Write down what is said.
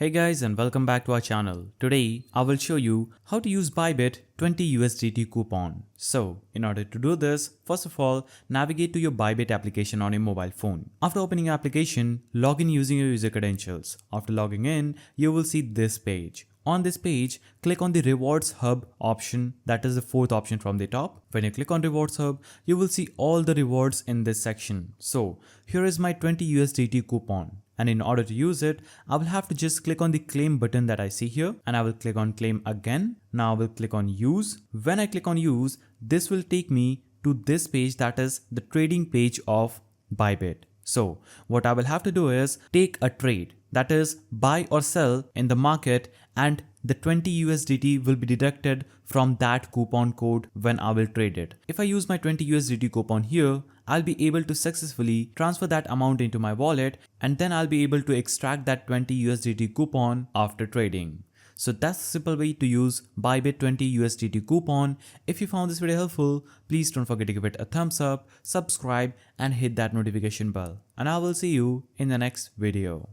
Hey guys and welcome back to our channel. Today I will show you how to use Bybit 20 USDT coupon. So in order to do this, first of all, navigate to your Bybit application on your mobile phone. After opening your application, log in using your user credentials. After logging in, you will see this page. On this page, click on the Rewards Hub option, that is the fourth option from the top. When you click on Rewards Hub, you will see all the rewards in this section. So here is my 20 USDT coupon. And in order to use it, I will have to just click on the claim button that I see here, and I will click on claim again. Now I will click on use. When I click on use, this will take me to this page, that is the trading page of Bybit. So what I will have to do is take a trade, that is buy or sell in the market, and the 20 USDT will be deducted from that coupon code when I will trade it. If I use my 20 USDT coupon here, I'll be able to successfully transfer that amount into my wallet, and then I'll be able to extract that 20 USDT coupon after trading. So that's the simple way to use Bybit 20 USDT coupon. If you found this video helpful, please don't forget to give it a thumbs up, subscribe and hit that notification bell. And I will see you in the next video.